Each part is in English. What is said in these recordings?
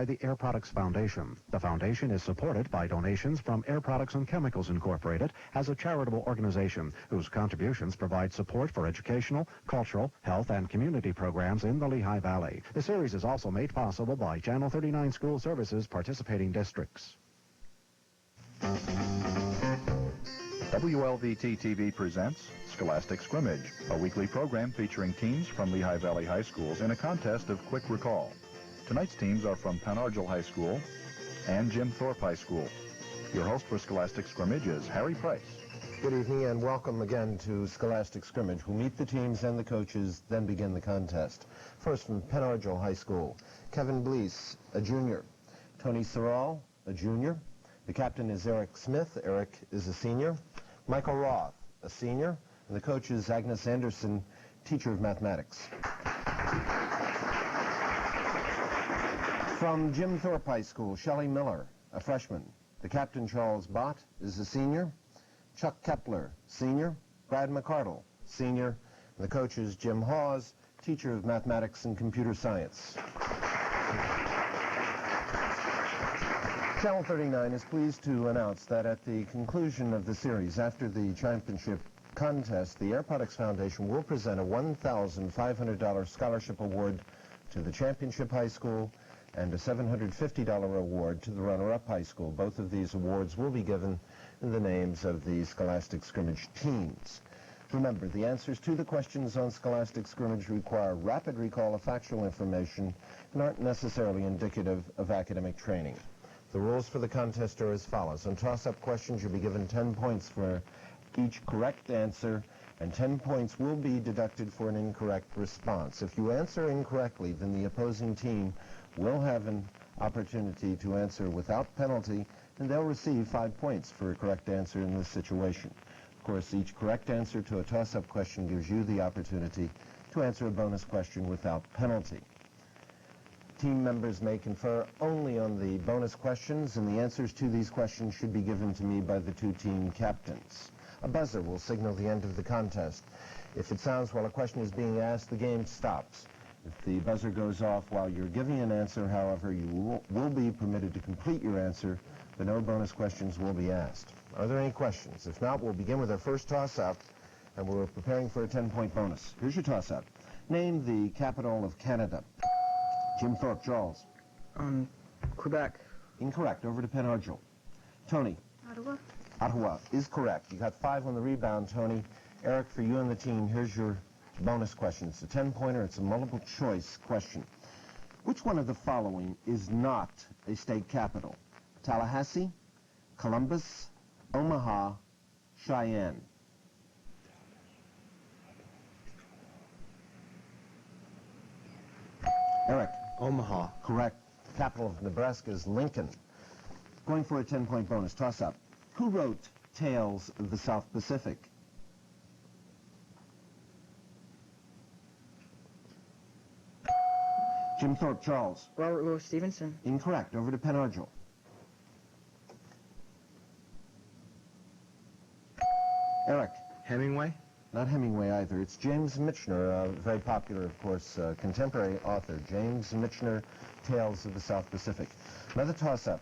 by the Air Products Foundation. The foundation is supported by donations from Air Products and Chemicals Incorporated as a charitable organization whose contributions provide support for educational, cultural, health, and community programs in the Lehigh Valley. The series is also made possible by Channel 39 School Services participating districts. WLVT-TV presents Scholastic Scrimmage, a weekly program featuring teams from Lehigh Valley High Schools in a contest of quick recall. Tonight's teams are from Argyl High School and Jim Thorpe High School. Your host for Scholastic Scrimmage is Harry Price. Good evening and welcome again to Scholastic Scrimmage. We'll meet the teams and the coaches, then begin the contest. First from Argyl High School, Kevin Blees, a junior. Tony Sorrell, a junior. The captain is Eric Smith. Eric is a senior. Michael Roth, a senior. And the coach is Agnes Anderson, teacher of mathematics. From Jim Thorpe High School, Shelley Miller, a freshman. The captain, Charles Bott, is a senior. Chuck Kepler, senior. Brad McCardle, senior. And the coach is Jim Hawes, teacher of mathematics and computer science. Channel 39 is pleased to announce that at the conclusion of the series, after the championship contest, the Air Products Foundation will present a $1,500 scholarship award to the championship high school and a $750 award to the runner-up high school. Both of these awards will be given in the names of the Scholastic Scrimmage teams. Remember, the answers to the questions on Scholastic Scrimmage require rapid recall of factual information and aren't necessarily indicative of academic training. The rules for the contest are as follows. On toss-up questions, you'll be given 10 points for each correct answer, and 10 points will be deducted for an incorrect response. If you answer incorrectly, then the opposing team will have an opportunity to answer without penalty, and they'll receive 5 points for a correct answer in this situation. Of course, each correct answer to a toss-up question gives you the opportunity to answer a bonus question without penalty. Team members may confer only on the bonus questions, and the answers to these questions should be given to me by the two team captains. A buzzer will signal the end of the contest. If it sounds while a question is being asked, the game stops. If the buzzer goes off while you're giving an answer, however, you will be permitted to complete your answer, but no bonus questions will be asked. Are there any questions? If not, we'll begin with our first toss-up, and we're preparing for a 10-point bonus. Here's your toss-up. Name the capital of Canada. Jim Thorpe, Charles. Quebec. Incorrect. Over to Argyl. Tony. Ottawa. Ottawa is correct. You got 5 on the rebound, Tony. Eric, for you and the team, here's your bonus question. It's a 10-pointer. It's a multiple-choice question. Which one of the following is not a state capital? Tallahassee, Columbus, Omaha, Cheyenne. Eric. Omaha. Correct. The capital of Nebraska is Lincoln. Going for a 10-point bonus. Toss-up. Who wrote Tales of the South Pacific? Jim Thorpe, Charles. Robert Louis Stevenson. Incorrect. Over to Argyl. Eric. Hemingway. Not Hemingway either. It's James Michener, a very popular, of course, contemporary author. James Michener, Tales of the South Pacific. Another toss-up,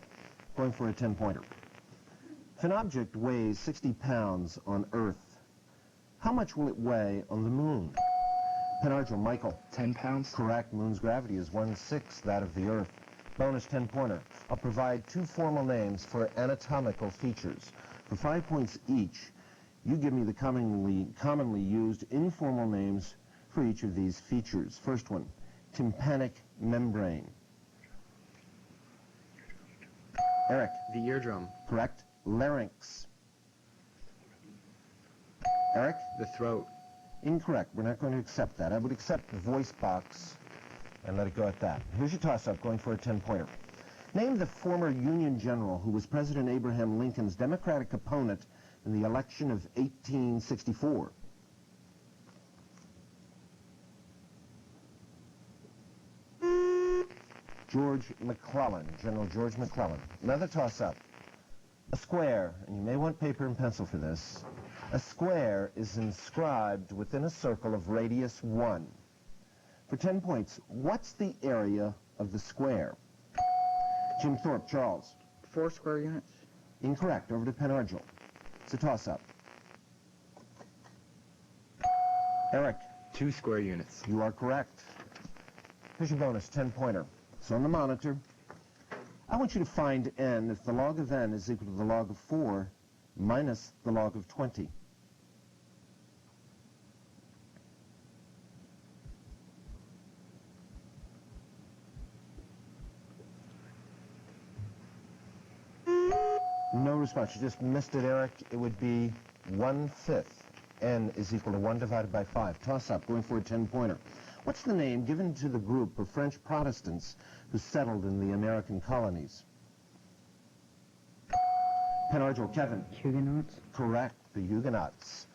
going for a 10-pointer. If an object weighs 60 pounds on Earth, how much will it weigh on the moon? Argyl, Michael. 10 pounds. Correct. Moon's gravity is 1/6 that of the Earth. Bonus 10-pointer. I'll provide 2 formal names for anatomical features. For 5 points each, you give me the commonly used informal names for each of these features. First one, tympanic membrane. Eric. The eardrum. Correct. Larynx. Eric. The throat. Incorrect. We're not going to accept that. I would accept the voice box and let it go at that. Here's your toss-up, going for a 10-pointer. Name the former Union general who was President Abraham Lincoln's Democratic opponent in the election of 1864. George McClellan, General George McClellan. Another toss-up. A square, and you may want paper and pencil for this. A square is inscribed within a circle of radius 1. For 10 points, what's the area of the square? Jim Thorpe, Charles. 4 square units. Incorrect. Over to Penn Argyl. It's a toss-up. Eric, 2 square units. you are correct. Here's your bonus, 10-pointer. It's on the monitor. I want you to find n if the log of n is equal to the log of 4 minus the log of 20. No response. You just missed it, Eric. It would be 1/5. N is equal to 1 divided by 5. Toss up, going for a 10-pointer. What's the name given to the group of French Protestants who settled in the American colonies? Penn Argyl, Kevin. Huguenots. Correct, the Huguenots.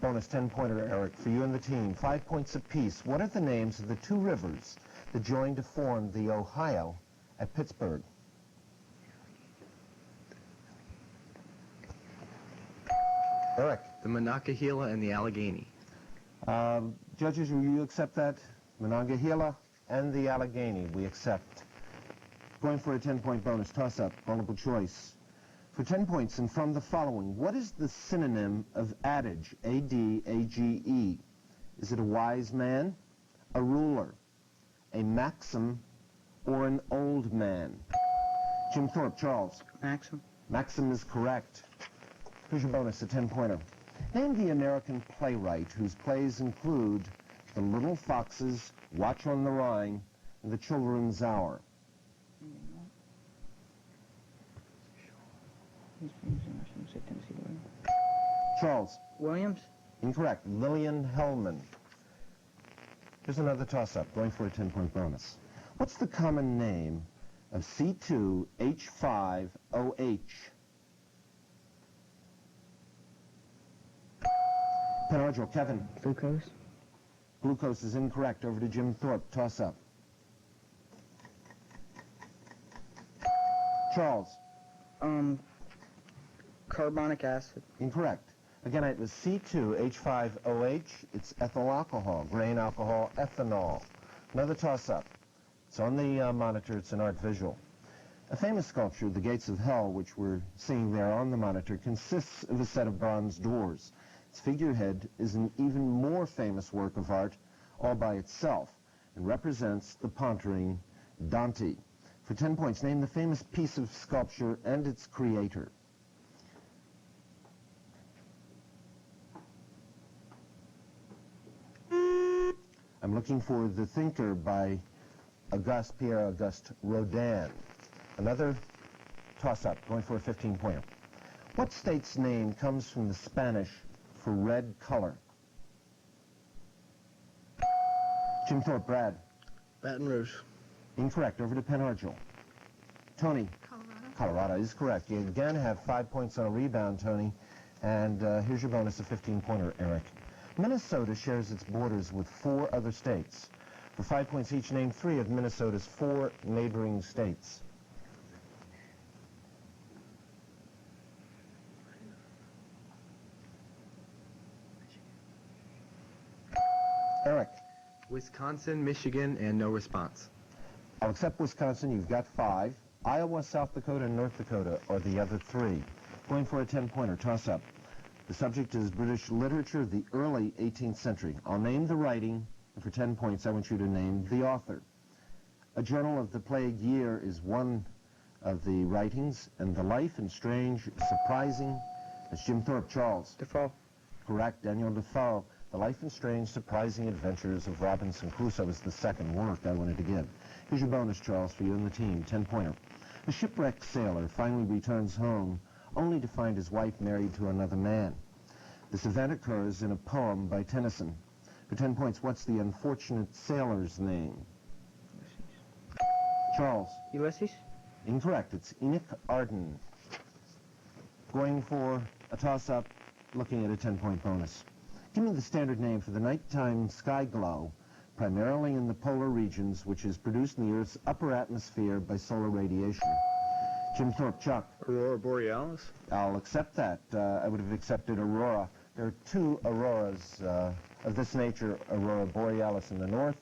Bonus 10-pointer, Eric, for you and the team. 5 points apiece. What are the names of the 2 rivers that joined to form the Ohio at Pittsburgh? Eric. The Monongahela and the Allegheny. Judges, will you accept that? Monongahela and the Allegheny, we accept. Going for a 10-point bonus toss-up, multiple choice. For 10 points and from the following, what is the synonym of adage, A-D-A-G-E? Is it a wise man, a ruler, a maxim, or an old man? Jim Thorpe, Charles. Maxim. Maxim is correct. Here's your bonus, a 10-pointer. Name the American playwright whose plays include The Little Foxes, Watch on the Rhine, and The Children's Hour. Charles. Williams. Incorrect. Lillian Hellman. Here's another toss-up, going for a 10-point bonus. What's the common name of C2H5OH? Penn Argyl, Kevin. Glucose. Glucose is incorrect. Over to Jim Thorpe. Toss-up. Charles. Carbonic acid. Incorrect. Again, it was C2H5OH. It's ethyl alcohol, grain alcohol, ethanol. Another toss-up. It's on the monitor. It's an art visual. A famous sculpture, The Gates of Hell, which we're seeing there on the monitor, consists of a set of bronze doors. Its figurehead is an even more famous work of art all by itself and represents the Pontine Dante. For 10 points, name the famous piece of sculpture and its creator. I'm looking for The Thinker by Pierre-Auguste Rodin. Another toss-up, going for a 15-pointer. What state's name comes from the Spanish for red color? Jim Thorpe, Brad. Baton Rouge. Incorrect. Over to Penn Argyl. Tony. Colorado is correct. You again have 5 points on a rebound, Tony. And here's your bonus, a 15-pointer, Eric. Minnesota shares its borders with 4 other states. For 5 points each, name 3 of Minnesota's 4 neighboring states. Eric. Wisconsin, Michigan, and no response. I'll accept Wisconsin. You've got 5. Iowa, South Dakota, and North Dakota are the other 3. Going for a 10-pointer, toss-up. The subject is British literature of the early 18th century. I'll name the writing, and for 10 points, I want you to name the author. A Journal of the Plague Year is one of the writings, and The Life and Strange, Surprising. That's Jim Thorpe, Charles. Defoe. Correct, Daniel Defoe. The Life and Strange, Surprising Adventures of Robinson Crusoe is the second work I wanted to give. Here's your bonus, Charles, for you and the team, 10-pointer. A shipwrecked sailor finally returns home only to find his wife married to another man. This event occurs in a poem by Tennyson. For 10 points, what's the unfortunate sailor's name? Charles. Ulysses. Incorrect. It's Enoch Arden. Going for a toss-up, looking at a 10-point bonus. Give me the standard name for the nighttime sky glow, primarily in the polar regions, which is produced in the Earth's upper atmosphere by solar radiation. Jim Thorpe, Chuck. Aurora Borealis. I'll accept that. I would have accepted Aurora. There are 2 auroras of this nature, Aurora Borealis in the north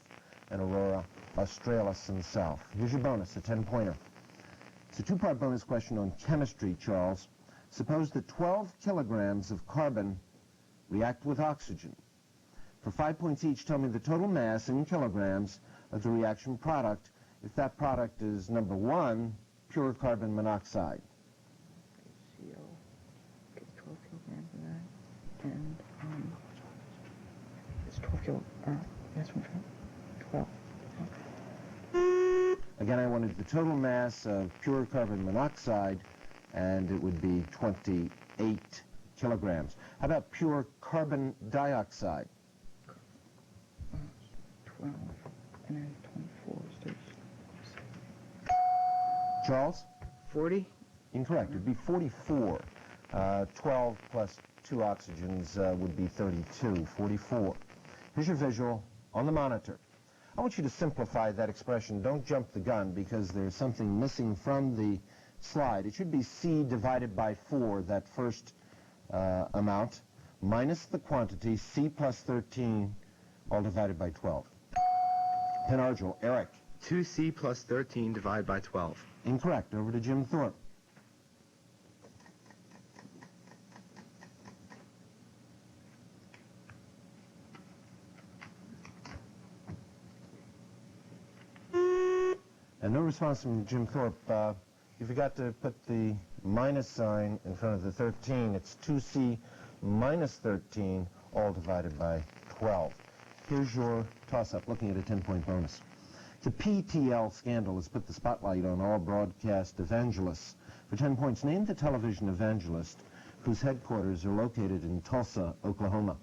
and Aurora Australis in the south. Here's your bonus, a 10-pointer. It's a two-part bonus question on chemistry, Charles. Suppose that 12 kilograms of carbon react with oxygen. For 5 points each, tell me the total mass in kilograms of the reaction product if that product is, number 1, pure carbon monoxide. CO. Okay, 12 kilograms of that. And, it's 12 kilo, that's one, 12. Again, I wanted the total mass of pure carbon monoxide, and it would be 28 kilograms. How about pure carbon dioxide? 12, and then 24 is 36. Charles? 40? Incorrect. It would be 44. 12 plus 2 oxygens would be 32, 44. Here's your visual on the monitor. I want you to simplify that expression. Don't jump the gun because there's something missing from the slide. It should be C divided by 4, that first amount, minus the quantity C plus 13, all divided by 12. Pen Argyl, Eric. 2C plus 13 divided by 12. Incorrect. Over to Jim Thorpe. And no response from Jim Thorpe. You forgot to put the minus sign in front of the 13. It's 2C minus 13, all divided by 12. Here's your toss-up, looking at a 10-point bonus. The PTL scandal has put the spotlight on all broadcast evangelists. For 10 points, name the television evangelist whose headquarters are located in Tulsa, Oklahoma.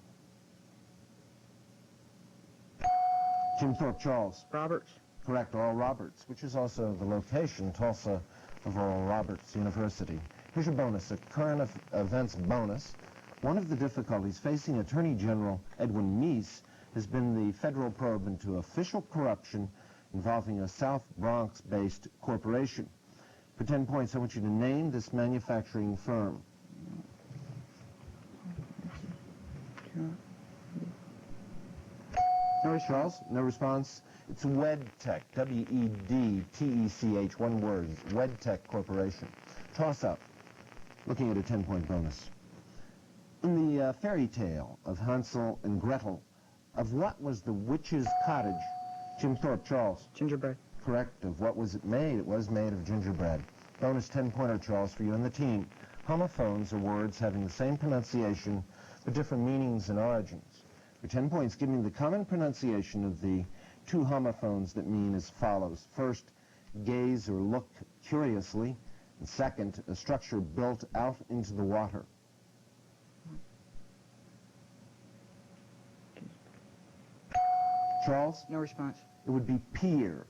Jim Thorpe, Charles. Roberts. Correct, Oral Roberts, which is also the location, Tulsa, of Oral Roberts University. Here's your bonus, a current events bonus. One of the difficulties facing Attorney General Edwin Meese has been the federal probe into official corruption involving a South Bronx-based corporation. For 10 points, I want you to name this manufacturing firm. No Charles, no response. It's WedTech, W-E-D-T-E-C-H, one word, WedTech Corporation. Toss-up, looking at a 10-point bonus. In the fairy tale of Hansel and Gretel, of what was the witch's cottage? Jim Thorpe, Charles. Gingerbread. Correct. Of what was it made? It was made of gingerbread. Bonus 10-pointer, Charles, for you and the team. Homophones are words having the same pronunciation but different meanings and origins. For 10 points, give me the common pronunciation of the 2 homophones that mean as follows. First, gaze or look curiously. And second, a structure built out into the water. Charles? No response. It would be peer,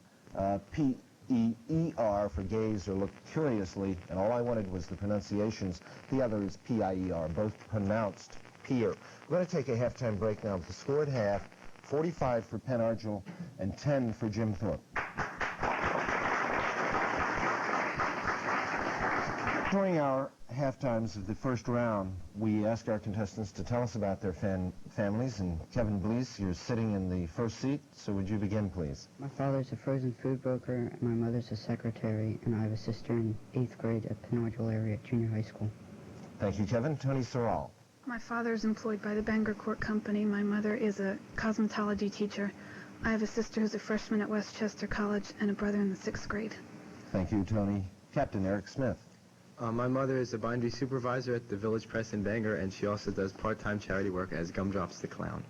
P-E-E-R for gaze or look curiously, and all I wanted was the pronunciations. The other is P-I-E-R, both pronounced peer. We're going to take a halftime break now with the score at half, 45 for Pen Argyl and 10 for Jim Thorpe. During our halftimes of the first round, we ask our contestants to tell us about their families. And Kevin Blees, you're sitting in the first seat, so would you begin, please? My father's a frozen food broker, and my mother's a secretary, and I have a sister in 8th grade at Pen Argyl area junior high school. Thank you, Kevin. Tony Sorrell. My father is employed by the Bangor Court Company. My mother is a cosmetology teacher. I have a sister who's a freshman at Westchester College and a brother in the 6th grade. Thank you, Tony. Captain Eric Smith. My mother is a bindery supervisor at the Village Press in Bangor, and she also does part-time charity work as Gumdrops the Clown.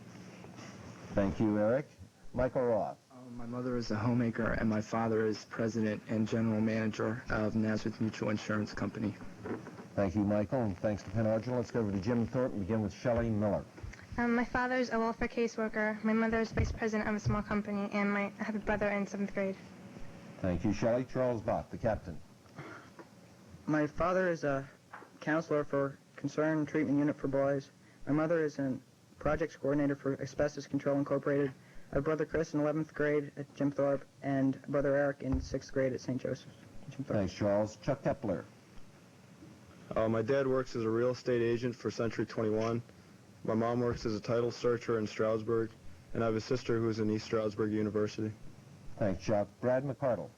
Thank you, Eric. Michael Roth. My mother is a homemaker, and my father is president and general manager of Nazareth Mutual Insurance Company. Thank you, Michael, and thanks to Pen Argyl. Let's go over to Jim Thorpe and begin with Shelley Miller. My father's a welfare caseworker. My mother's vice president of a small company, and I have a brother in 7th grade. Thank you, Shelley. Charles Bach, the captain. My father is a counselor for Concern Treatment Unit for Boys. My mother is a projects coordinator for Asbestos Control Incorporated. I have brother Chris in 11th grade at Jim Thorpe and brother Eric in 6th grade at St. Joseph's. Jim Thorpe. Thanks, Charles. Chuck Kepler. My dad works as a real estate agent for Century 21. My mom works as a title searcher in Stroudsburg, and I have a sister who is in East Stroudsburg University. Thanks, Chuck. Brad McCardle.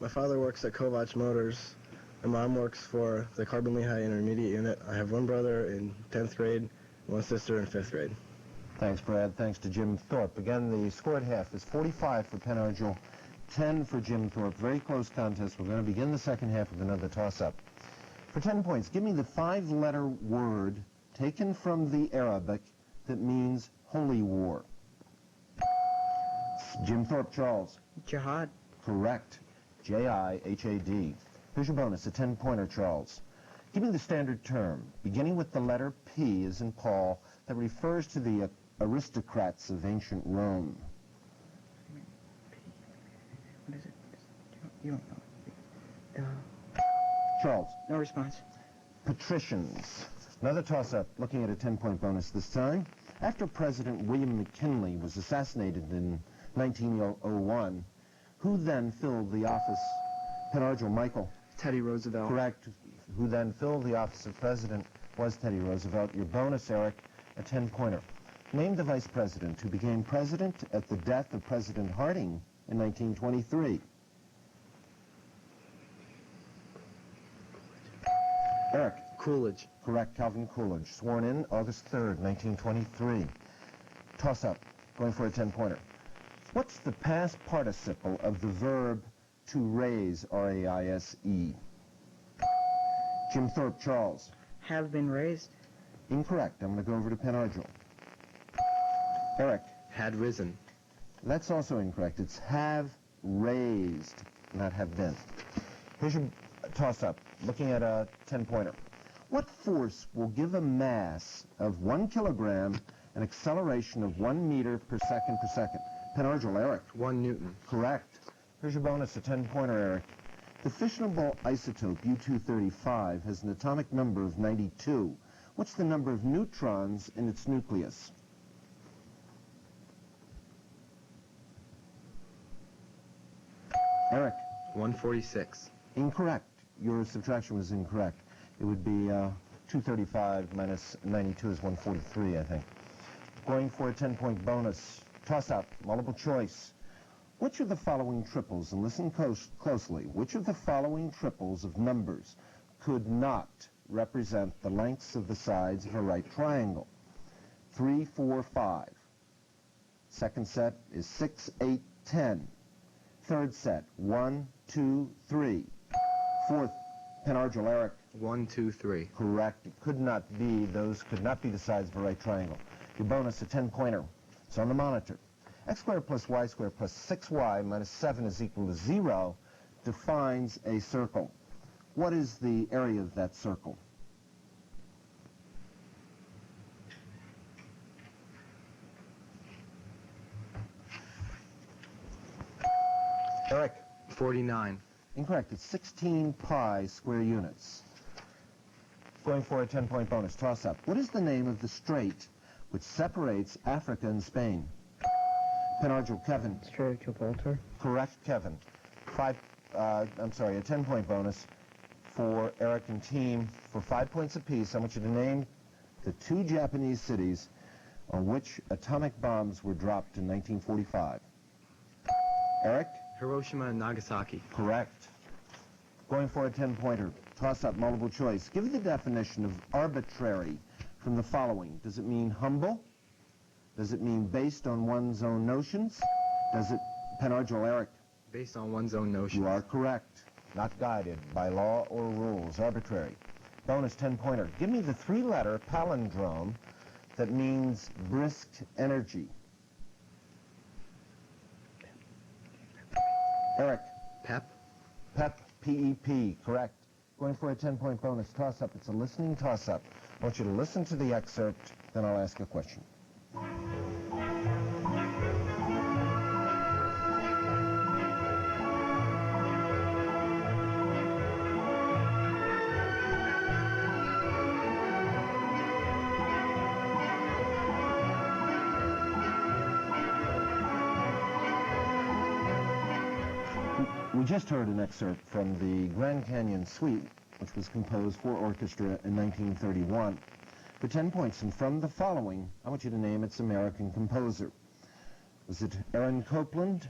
My father works at Kovach Motors. My mom works for the Carbon Lehigh Intermediate Unit. I have one brother in 10th grade, one sister in 5th grade. Thanks, Brad. Thanks to Jim Thorpe. Again, the score at half is 45 for Penn Argyl, 10 for Jim Thorpe. Very close contest. We're going to begin the second half with another toss-up. For 10 points, give me the 5-letter word taken from the Arabic that means holy war. Jim Thorpe, Charles. Jihad. Correct. J-I-H-A-D. Here's your bonus, a 10-pointer, Charles. Give me the standard term, beginning with the letter P as in Paul, that refers to the aristocrats of ancient Rome. What is it? You don't know. Charles. No response. Patricians. Another toss-up, looking at a 10-point bonus this time. After President William McKinley was assassinated in 1901, who then filled the office? Penn Argyl, Michael. Teddy Roosevelt. Correct. Who then filled the office of president was Teddy Roosevelt. Your bonus, Eric, a 10-pointer. Name the vice president who became president at the death of President Harding in 1923. Eric. Coolidge. Correct, Calvin Coolidge. Sworn in August 3rd, 1923. Toss-up, going for a 10-pointer. What's the past participle of the verb to raise, R-A-I-S-E? Jim Thorpe, Charles. Have been raised. Incorrect. I'm going to go over to Penn Argyl. Eric. Had risen. That's also incorrect. It's have raised, not have been. Here's your toss-up, looking at a 10-pointer. What force will give a mass of 1 kilogram an acceleration of 1 meter per second per second? Penn Argyl, Eric. 1 Newton. Correct. Here's your bonus, a 10-pointer, Eric. The fissionable isotope U-235 has an atomic number of 92. What's the number of neutrons in its nucleus? Eric. 146. Incorrect. Your subtraction was incorrect. It would be 235 minus 92 is 143, I think. Going for a 10-point bonus. Toss-up, multiple choice. Which of the following triples, and listen closely, which of the following triples of numbers could not represent the lengths of the sides of a right triangle? 3, 4, 5. Second set is 6, 8, 10. Third set, 1, 2, 3. Fourth, Penn Argyl, Eric. 1, 2, 3. Correct. It could not be, those could not be the sides of a right triangle. Your bonus, a 10-pointer. It's on the monitor. X squared plus y squared plus 6y minus 7 is equal to 0 defines a circle. What is the area of that circle? Eric. 49. Incorrect. It's 16 pi square units. Going for a 10-point bonus. Toss-up. What is the name of the strait which separates Africa and Spain? Penn Argyl, Kevin. Strait of Gibraltar. Correct, Kevin. A 10-point bonus for Eric and team. For 5 points apiece, I want you to name the 2 Japanese cities on which atomic bombs were dropped in 1945. Eric? Hiroshima and Nagasaki. Correct. Going for a 10-pointer. Toss-up, multiple choice. Give the definition of arbitrary from the following. Does it mean humble? Does it mean based on one's own notions? Does it, Penn Argyl, Eric? Based on one's own notions. You are correct. Not guided by law or rules. Arbitrary. Bonus 10-pointer. Give me the 3-letter palindrome that means brisk energy. Eric. Pep. Pep, P-E-P, correct. Going for a 10-point bonus toss-up. It's a listening toss-up. I want you to listen to the excerpt, then I'll ask a question. We just heard an excerpt from the Grand Canyon Suite, which was composed for orchestra in 1931. For 10 points, and from the following, I want you to name its American composer. Was it Aaron Copland,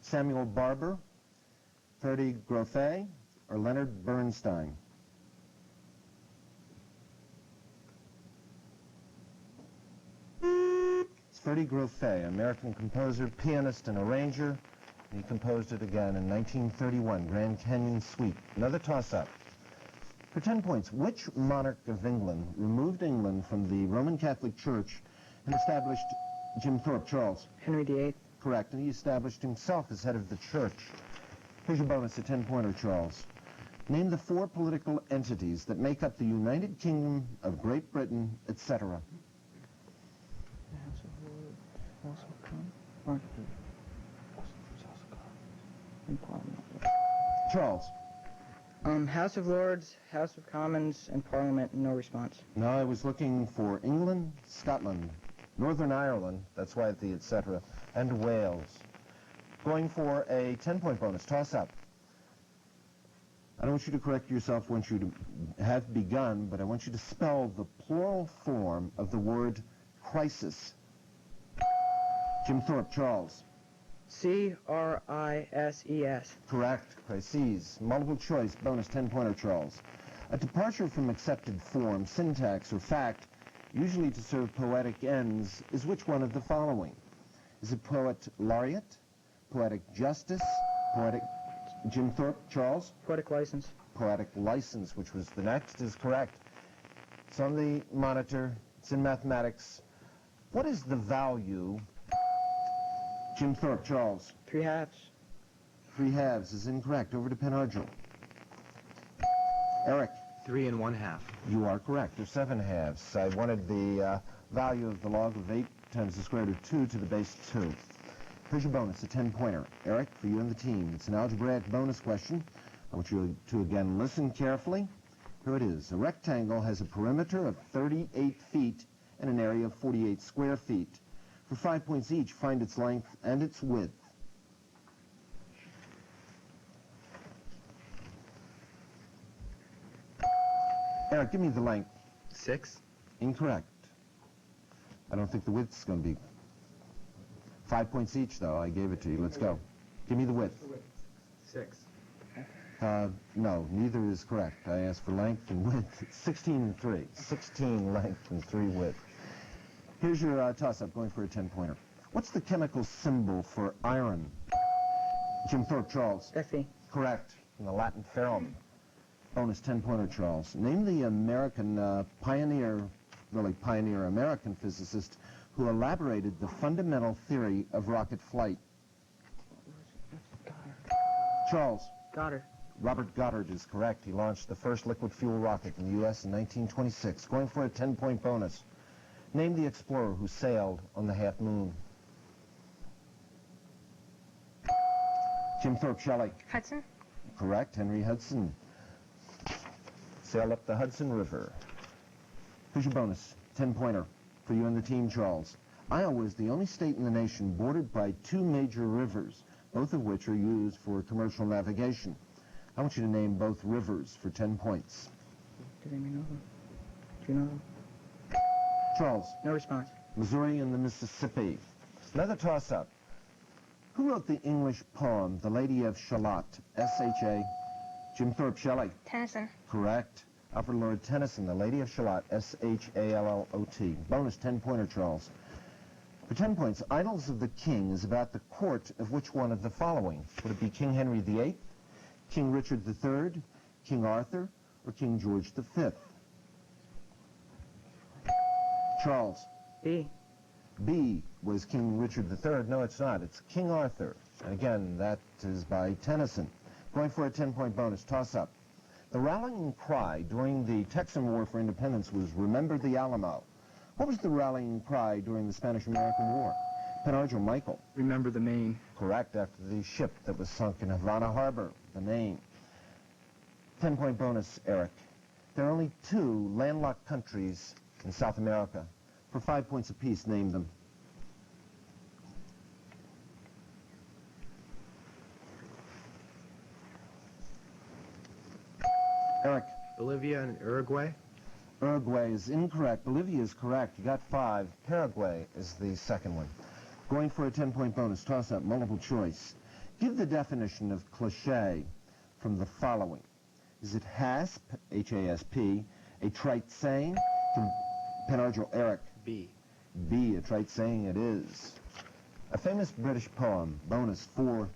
Samuel Barber, Ferdy Grothe or Leonard Bernstein? It's Ferdy Grothe, American composer, pianist, and arranger. He composed it again in 1931, Grand Canyon Suite. Another toss-up. For 10 points, which monarch of England removed England from the Roman Catholic Church and established Jim Thorpe? Charles? Henry VIII. Correct, and he established himself as head of the church. Here's your bonus, a 10-pointer, Charles. Name the 4 political entities that make up the United Kingdom of Great Britain, etc. Charles? House of Lords, House of Commons, and Parliament. No response. No, I was looking for England, Scotland, Northern Ireland, that's why the etc., and Wales. Going for a 10-point bonus, toss-up. I don't want you to correct yourself once you have begun, but I want you to spell the plural form of the word crisis. Jim Thorpe. Charles? C-R-I-S-E-S. Correct. Crises. Multiple choice. Bonus 10-pointer, Charles. A departure from accepted form, syntax, or fact, usually to serve poetic ends, is which one of the following? Is it poet laureate, poetic justice, poetic... Jim Thorpe. Charles? Poetic license. Poetic license, which was the next, is correct. It's on the monitor. It's in mathematics. What is the value... Jim Thorpe. Charles? 3 halves. 3 halves is incorrect. Over to Penn Argyl. Eric? 3 1/2. You are correct. There's 7 halves. I wanted the value of the log of 8 times the square root of 2 to the base 2. Here's your bonus, a 10-pointer. Eric, for you and the team. It's an algebraic bonus question. I want you to again listen carefully. Here it is. A rectangle has a perimeter of 38 feet and an area of 48 square feet. For 5 points each, find its length and its width. Eric, give me the length. 6. Incorrect. I don't think the width's going to be... 5 points each, though. I gave it to you. Let's go. Give me the width. 6. No, neither is correct. I asked for length and width. 16 and 3. 16 length and 3 width. Here's your toss-up, going for a 10-pointer. What's the chemical symbol for iron? Jim Thorpe. Charles? Fe. Correct. From the Latin ferrum. Bonus 10-pointer, Charles. Name the American pioneer American physicist who elaborated the fundamental theory of rocket flight. Charles? Goddard. Robert Goddard is correct. He launched the first liquid fuel rocket in the U.S. in 1926. Going for a 10-point bonus. Name the explorer who sailed on the half moon. Jim Thorpe. Shelley? Hudson. Correct. Henry Hudson. Sailed up the Hudson River. Here's your bonus, 10-pointer, for you and the team, Charles. Iowa is the only state in the nation bordered by 2 major rivers, both of which are used for commercial navigation. I want you to name both rivers for 10 points. Does anybody know them? Do you know them? Charles? No response. Missouri and the Mississippi. Another toss-up. Who wrote the English poem, The Lady of Shalott? S-H-A. Jim Thorpe. Shelley? Tennyson. Correct. Alfred Lord Tennyson, The Lady of Shalott, S-H-A-L-L-O-T. Bonus 10-pointer, Charles. For 10 points, Idols of the King is about the court of which one of the following? Would it be King Henry VIII, King Richard III, King Arthur, or King George V? Charles? B. B was King Richard III. No, it's not. It's King Arthur. And again, that is by Tennyson. Going for a 10-point bonus. Toss-up. The rallying cry during the Texan War for Independence was Remember the Alamo. What was the rallying cry during the Spanish-American War? Penn Argyl. Michael. Remember the Maine. Correct, after the ship that was sunk in Havana Harbor, the Maine. 10-point bonus, Eric. There are only 2 landlocked countries in South America. For 5 points apiece, name them. Eric. Bolivia and Uruguay. Uruguay is incorrect. Bolivia is correct. You got 5. Paraguay is the second one. Going for a 10-point bonus. Toss-up, multiple choice. Give the definition of cliché from the following. Is it HASP, H-A-S-P, a trite saying? From Penn-Argyl, Eric. B. B, a trite saying it is. A famous British poem, bonus for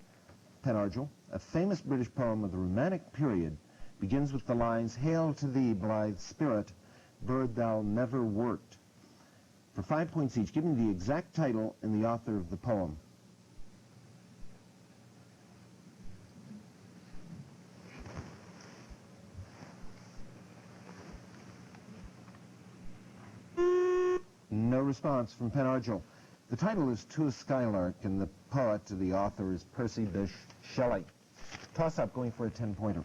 Penn-Argyl. A famous British poem of the Romantic period begins with the lines, "Hail to thee, blithe spirit, bird thou never wert." For 5 points each, give me the exact title and the author of the poem. No response from Penn-Argyl. The title is To a Skylark, and the poet, the author, is Percy Bysshe Shelley. Toss-up going for a 10-pointer.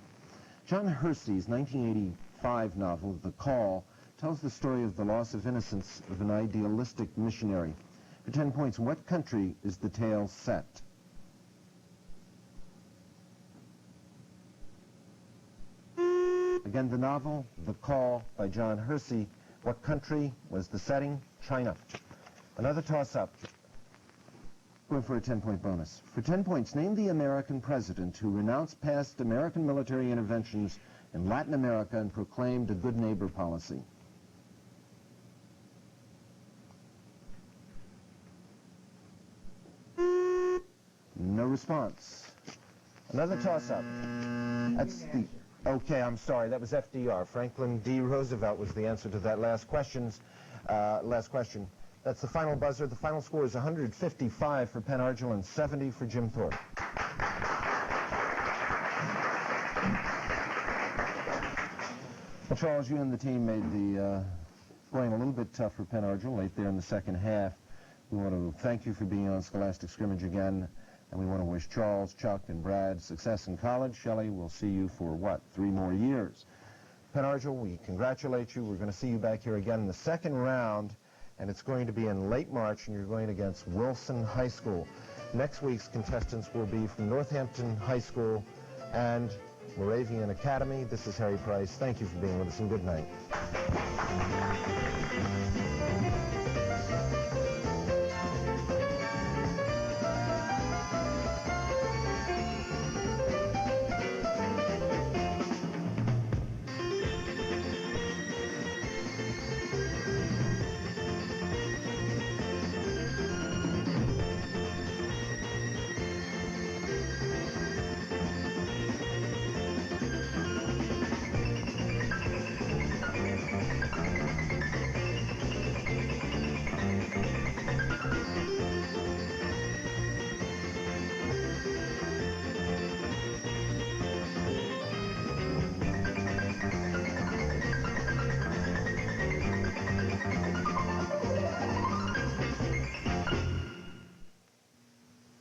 John Hersey's 1985 novel, The Call, tells the story of the loss of innocence of an idealistic missionary. For 10 points, in what country is the tale set? Again, the novel, The Call, by John Hersey. What country was the setting? China. Another toss-up. Going for a 10-point bonus. For 10 points, name the American president who renounced past American military interventions in Latin America and proclaimed a good neighbor policy. No response. Another toss-up. That's the... Okay, I'm sorry. That was FDR. Franklin D. Roosevelt was the answer to that last question. That's the final buzzer. The final score is 155 for Penn-Argyl and 70 for Jim Thorpe. Well, Charles, you and the team made the going a little bit tough for Penn-Argyl late there in the second half. We want to thank you for being on Scholastic Scrimmage again, and we want to wish Charles, Chuck, and Brad success in college. Shelley, we'll see you for, 3 more years. Penn-Argyl, we congratulate you. We're going to see you back here again in the second round, and it's going to be in late March, and you're going against Wilson High School. Next week's contestants will be from Northampton High School and Moravian Academy. This is Harry Price. Thank you for being with us, and good night.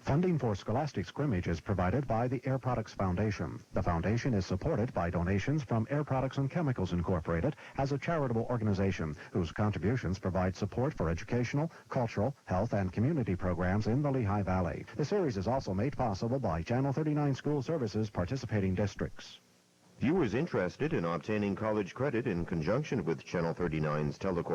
Funding for Scholastic Scrimmage is provided by the Air Products Foundation. The foundation is supported by donations from Air Products and Chemicals Incorporated as a charitable organization whose contributions provide support for educational, cultural, health, and community programs in the Lehigh Valley. The series is also made possible by Channel 39 School Services participating districts. Viewers interested in obtaining college credit in conjunction with Channel 39's telecourse